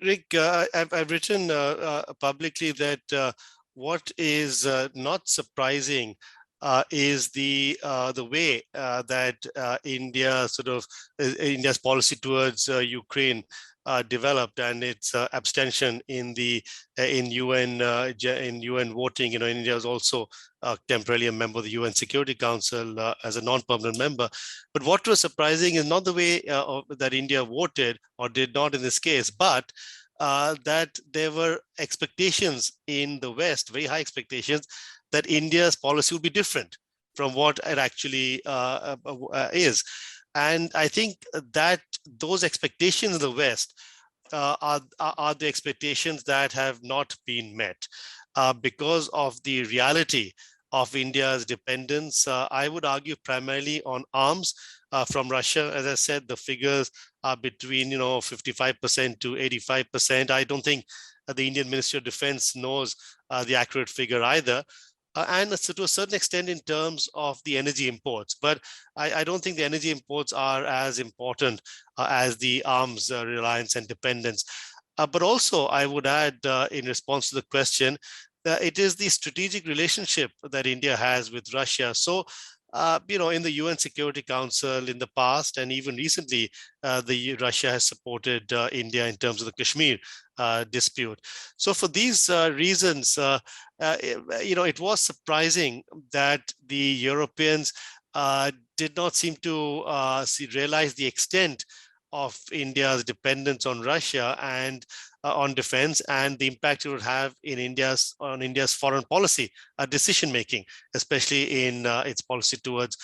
Rick, I've written publicly that what is not surprising is the way that India's policy towards Ukraine developed, and its abstention in the in UN voting. India is also temporarily a member of the UN Security Council as a non-permanent member. But what was surprising is not the way that India voted or did not in this case, but that there were expectations in the West, very high expectations, that India's policy would be different from what it actually is. And I think that those expectations in the West are the expectations that have not been met because of the reality of India's dependence, I would argue primarily on arms from Russia. As I said, the figures are between 55% to 85%. I don't think the Indian Ministry of Defense knows the accurate figure either. And so to a certain extent in terms of the energy imports. But I don't think the energy imports are as important as the arms reliance and dependence. But also, I would add in response to the question, it is the strategic relationship that India has with Russia. So, in the UN Security Council in the past and even recently, Russia has supported India in terms of the Kashmir dispute. So for these reasons, it was surprising that the Europeans did not seem to realize the extent of India's dependence on Russia and on defense and the impact it would have in India's foreign policy decision making, especially in its policy towards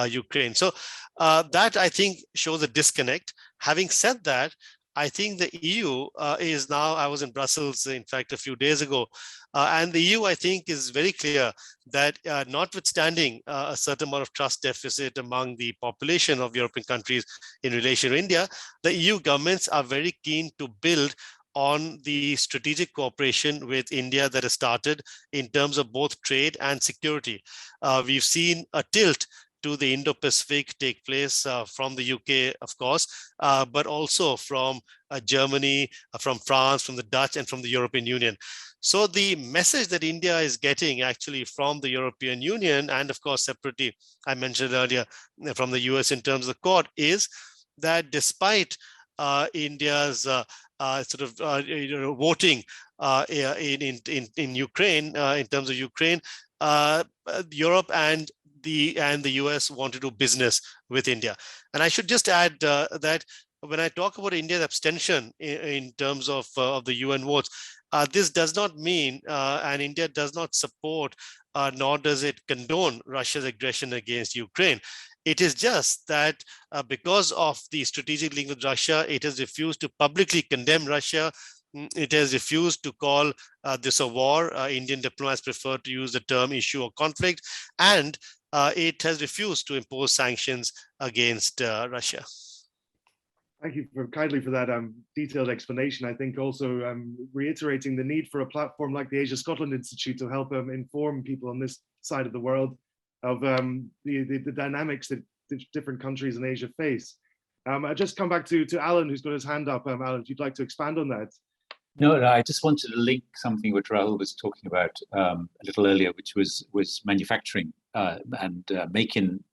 Ukraine. So that I think shows a disconnect. Having said that, I think the EU is now, I was in Brussels, in fact, a few days ago, and the EU, I think, is very clear that notwithstanding a certain amount of trust deficit among the population of European countries in relation to India, the EU governments are very keen to build on the strategic cooperation with India that has started in terms of both trade and security. We've seen a tilt to the Indo-Pacific take place from the UK, of course, but also from Germany, from France, from the Dutch, and from the European Union. So the message that India is getting actually from the European Union, and of course separately, I mentioned earlier, from the US in terms of the Quad, is that despite India's voting in Ukraine, in terms of Ukraine, Europe and the US want to do business with India. And I should just add that when I talk about India's abstention in terms of the UN votes, this does not mean, and India does not support, nor does it condone Russia's aggression against Ukraine. It is just that because of the strategic link with Russia, it has refused to publicly condemn Russia. It has refused to call this a war. Indian diplomats prefer to use the term issue or conflict, and it has refused to impose sanctions against Russia. Thank you kindly for that detailed explanation. I think also reiterating the need for a platform like the Asia Scotland Institute to help inform people on this side of the world of the dynamics that different countries in Asia face. I'll just come back to Alan, who's got his hand up. Alan, if you'd like to expand on that. No, I just wanted to link something which Rahul was talking about a little earlier, which was manufacturing and make in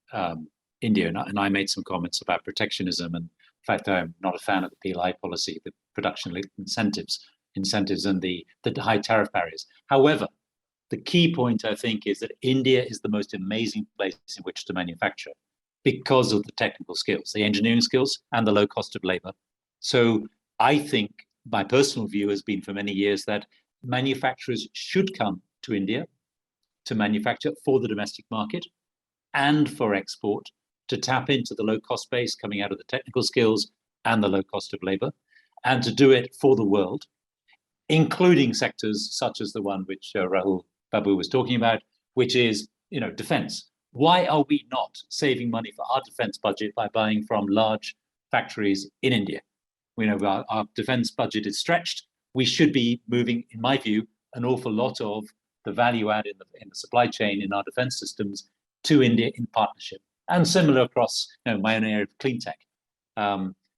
India. And I made some comments about protectionism, and in fact, I'm not a fan of the PLI policy, the production-linked incentives and the high tariff barriers. However, the key point, I think, is that India is the most amazing place in which to manufacture because of the technical skills, the engineering skills, and the low cost of labor. So I think my personal view has been for many years that manufacturers should come to India to manufacture for the domestic market and for export, to tap into the low cost base coming out of the technical skills and the low cost of labor, and to do it for the world, including sectors such as the one which Rahul Babu was talking about, which is, defense. Why are we not saving money for our defense budget by buying from large factories in India? We know our defense budget is stretched. We should be moving, in my view, an awful lot of the value add in the supply chain in our defense systems to India in partnership. And similar across my own area of clean tech.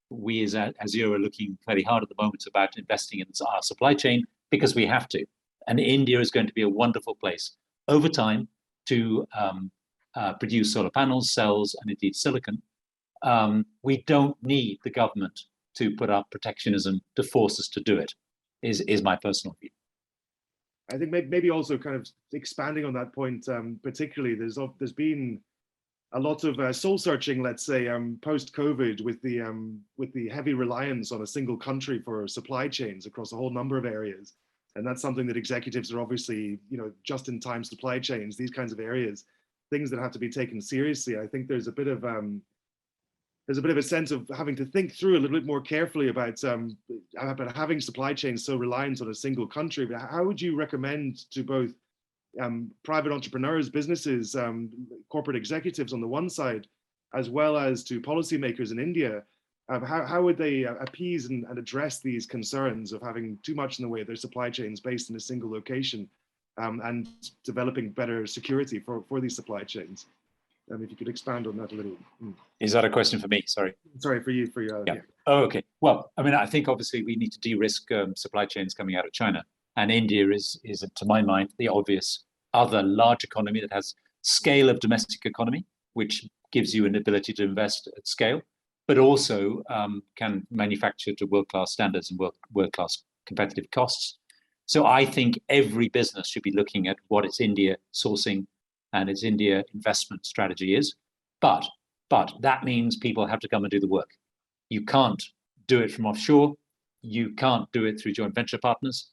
We as Azure are looking very hard at the moment about investing in our supply chain because we have to. And India is going to be a wonderful place over time to produce solar panels, cells, and indeed silicon. We don't need the government to put up protectionism to force us to do it, is my personal view. I think maybe also kind of expanding on that point, particularly there's been a lot of soul searching, let's say, post-COVID with the heavy reliance on a single country for supply chains across a whole number of areas. And that's something that executives are obviously, just-in-time supply chains, these kinds of areas, things that have to be taken seriously. I think there's a bit of a sense of having to think through a little bit more carefully about having supply chains so reliant on a single country. But how would you recommend to both private entrepreneurs, businesses, corporate executives on the one side, as well as to policymakers in India, how would they appease and address these concerns of having too much in the way of their supply chains based in a single location, and developing better security for these supply chains? If you could expand on that a little. Is that a question for me? Sorry. Sorry, for you. Yeah. Oh, okay. Well, I mean, I think obviously we need to de-risk supply chains coming out of China. And India is, to my mind, the obvious other large economy that has scale of domestic economy, which gives you an ability to invest at scale, but also can manufacture to world-class standards and world-class competitive costs. So I think every business should be looking at what its India sourcing and its India investment strategy is. But that means people have to come and do the work. You can't do it from offshore. You can't do it through joint venture partners.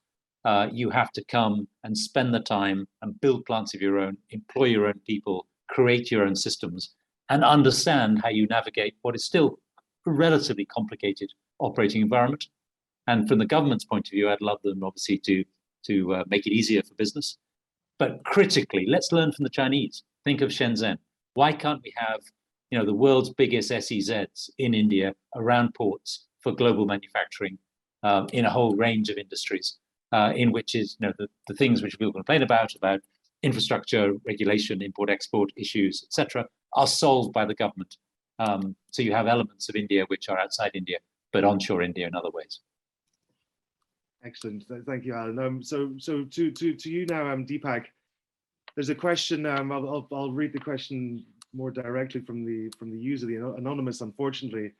You have to come and spend the time and build plants of your own, employ your own people, create your own systems, and understand how you navigate what is still a relatively complicated operating environment. And from the government's point of view, I'd love them obviously to make it easier for business. But critically, let's learn from the Chinese. Think of Shenzhen. Why can't we have, the world's biggest SEZs in India around ports for global manufacturing in a whole range of industries, in which is, the things which people complain about infrastructure, regulation, import-export issues, etc., are solved by the government. So you have elements of India which are outside India, but onshore India in other ways. Excellent, thank you, Alan. So to you now, Deepak. There's a question. I'll read the question more directly from the user, the anonymous, unfortunately.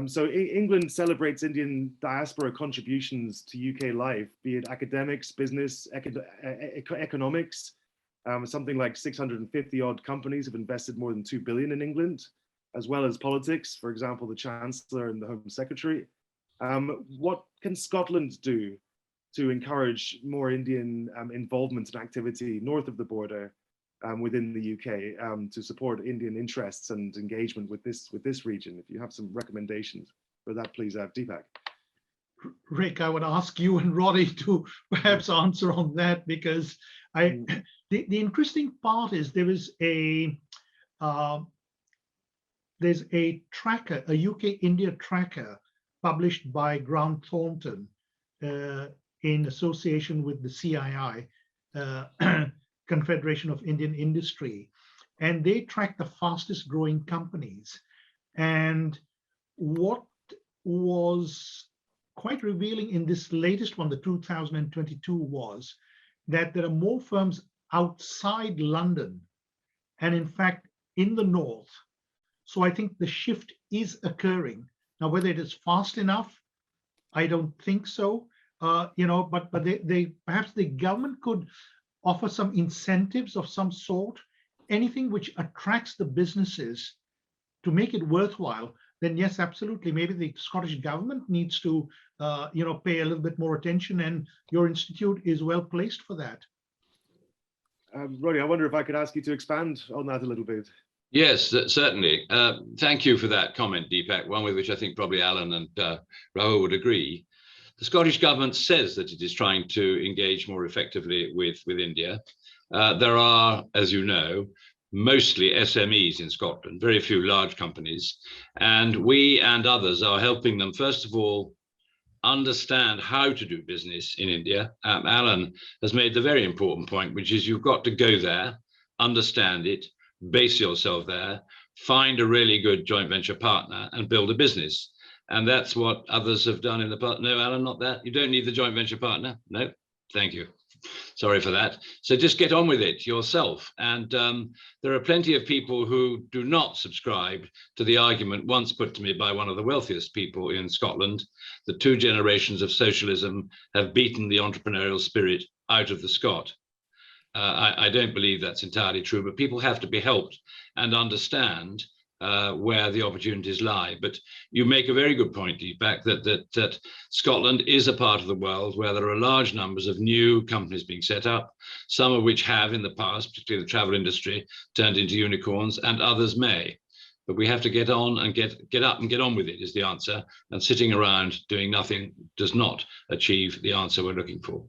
So England celebrates Indian diaspora contributions to UK life, be it academics, business, economics. Something like 650 odd companies have invested more than 2 billion in England, as well as politics. For example, the Chancellor and the Home Secretary. What can Scotland do to encourage more Indian involvement and activity north of the border within the UK to support Indian interests and engagement with this region? If you have some recommendations for that, please, Deepak. Rick, I would ask you and Roddy to perhaps answer on that, because the interesting part is there's a tracker, a UK India tracker published by Grant Thornton in association with the CII, Confederation of Indian Industry, and they track the fastest growing companies. And what was quite revealing in this latest one, the 2022, was that there are more firms outside London and in fact in the north. So I think the shift is occurring. Now, whether it is fast enough, I don't think so. But they perhaps the government could offer some incentives of some sort, anything which attracts the businesses to make it worthwhile. Then yes, absolutely. Maybe the Scottish government needs to, pay a little bit more attention, and your institute is well placed for that. Roddy, I wonder if I could ask you to expand on that a little bit. Yes, certainly. Thank you for that comment, Deepak, one with which I think probably Alan and Rahul would agree. The Scottish government says that it is trying to engage more effectively with India. There are, as you know, mostly SMEs in Scotland, very few large companies. And we and others are helping them, first of all, understand how to do business in India. Alan has made the very important point, which is you've got to go there, understand it, base yourself there, find a really good joint venture partner and build a business. And that's what others have done in the past. No, Alan, not that. You don't need the joint venture partner. No, thank you. Sorry for that. So just get on with it yourself. And there are plenty of people who do not subscribe to the argument once put to me by one of the wealthiest people in Scotland, that 2 generations of socialism have beaten the entrepreneurial spirit out of the Scot. I don't believe that's entirely true, but people have to be helped and understand where the opportunities lie. But you make a very good point, Deepak, that Scotland is a part of the world where there are large numbers of new companies being set up, some of which have in the past, particularly the travel industry, turned into unicorns, and others may. But we have to get on and get up and get on with it is the answer. And sitting around doing nothing does not achieve the answer we're looking for.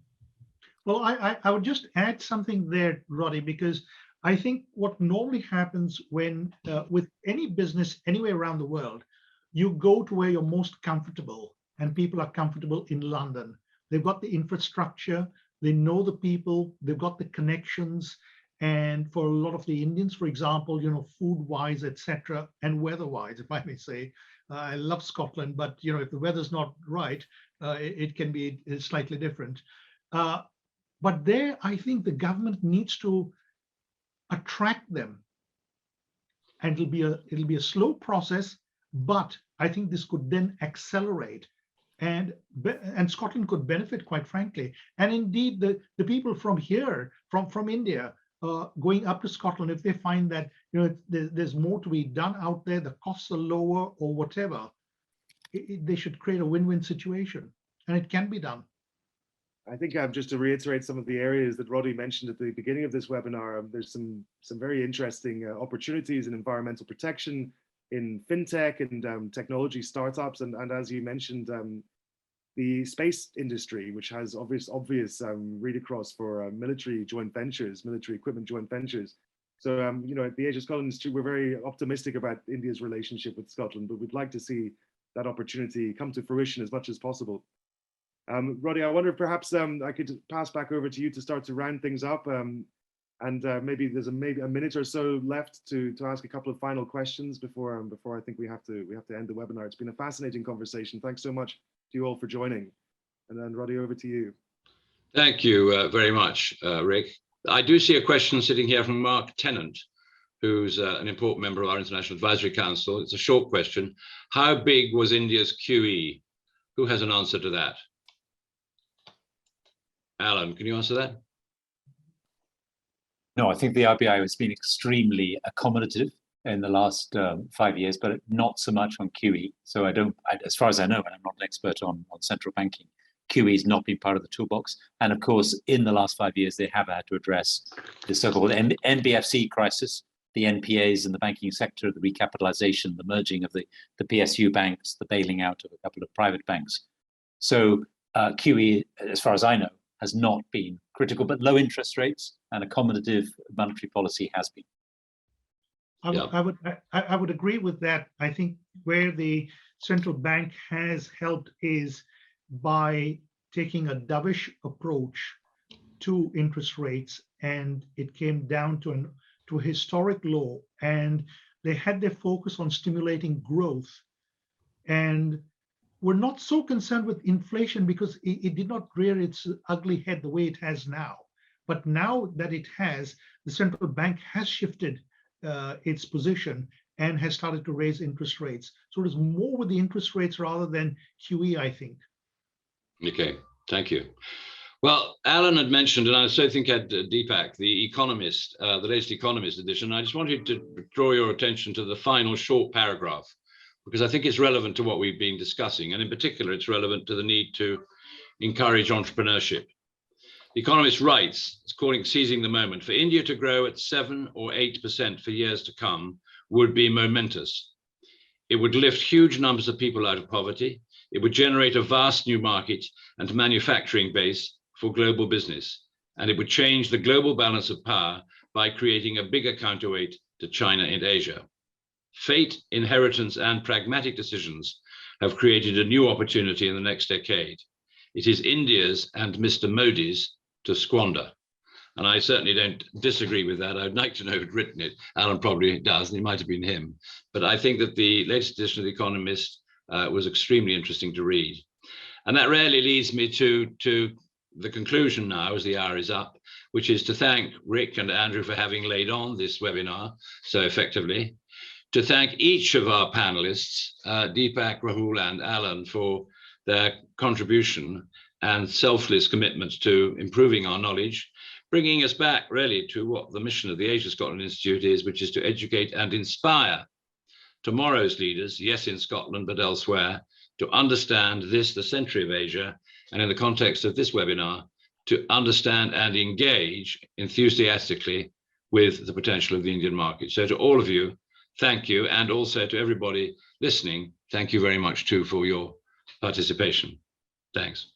Well, I would just add something there, Roddy, because I think what normally happens when with any business anywhere around the world, you go to where you're most comfortable, and people are comfortable in London. They've got the infrastructure, they know the people, they've got the connections. And for a lot of the Indians, for example, you know, food-wise, etc., and weather-wise, if I may say, I love Scotland, but you know, if the weather's not right, it can be slightly different. But there, I think the government needs to attract them, and it'll be a slow process. But I think this could then accelerate, and Scotland could benefit, quite frankly. And indeed, the people from here, from India, going up to Scotland, if they find that you know there's more to be done out there, the costs are lower or whatever, they should create a win-win situation, and it can be done. I think just to reiterate some of the areas that Roddy mentioned at the beginning of this webinar, there's some very interesting opportunities in environmental protection, in fintech and technology startups, and as you mentioned, the space industry, which has obvious read across for military joint ventures, military equipment joint ventures. So you know, at the Age of Scotland Institute, we're very optimistic about India's relationship with Scotland, but we'd like to see that opportunity come to fruition as much as possible. Roddy, I wonder if perhaps I could pass back over to you to start to round things up, and maybe there's a minute or so left to ask a couple of final questions before I think we have to end the webinar. It's been a fascinating conversation. Thanks so much to you all for joining, and then Roddy, over to you. Thank you very much, Rick. I do see a question sitting here from Mark Tennant, who's an important member of our International Advisory Council. It's a short question. How big was India's QE? Who has an answer to that? Alan, can you answer that? No, I think the RBI has been extremely accommodative in the last 5 years, but not so much on QE. So as far as I know, and I'm not an expert on central banking, QE has not been part of the toolbox. And of course, in the last 5 years, they have had to address the so-called NBFC crisis, the NPAs in the banking sector, the recapitalization, the merging of the PSU banks, the bailing out of a couple of private banks. So QE, as far as I know, has not been critical, but low interest rates and accommodative monetary policy has been. I would agree with that. I think where the central bank has helped is by taking a dovish approach to interest rates, and it came down to a historic low, and they had their focus on stimulating growth, and we're not so concerned with inflation because it did not rear its ugly head the way it has now. But now that it has, the central bank has shifted its position and has started to raise interest rates. So it is more with the interest rates rather than QE, I think. Okay, thank you. Well, Alan had mentioned, and I also think had Deepak, the Economist, the latest Economist edition. I just wanted to draw your attention to the final short paragraph, because I think it's relevant to what we've been discussing. And in particular, it's relevant to the need to encourage entrepreneurship. The Economist writes, it's seizing the moment, for India to grow at 7 or 8% for years to come would be momentous. It would lift huge numbers of people out of poverty. It would generate a vast new market and manufacturing base for global business. And it would change the global balance of power by creating a bigger counterweight to China and Asia. Fate, inheritance, and pragmatic decisions have created a new opportunity in the next decade. It is India's and Mr. Modi's to squander. And I certainly don't disagree with that. I'd like to know who'd written it. Alan probably does, and it might have been him. But I think that the latest edition of The Economist was extremely interesting to read. And that really leads me to the conclusion now, as the hour is up, which is to thank Rick and Andrew for having laid on this webinar so effectively, to thank each of our panelists, Deepak, Rahul, and Alan, for their contribution and selfless commitment to improving our knowledge, bringing us back really to what the mission of the Asia Scotland Institute is, which is to educate and inspire tomorrow's leaders, yes, in Scotland, but elsewhere, to understand this, the century of Asia, and in the context of this webinar, to understand and engage enthusiastically with the potential of the Indian market. So to all of you, thank you. And also to everybody listening, thank you very much too for your participation. Thanks.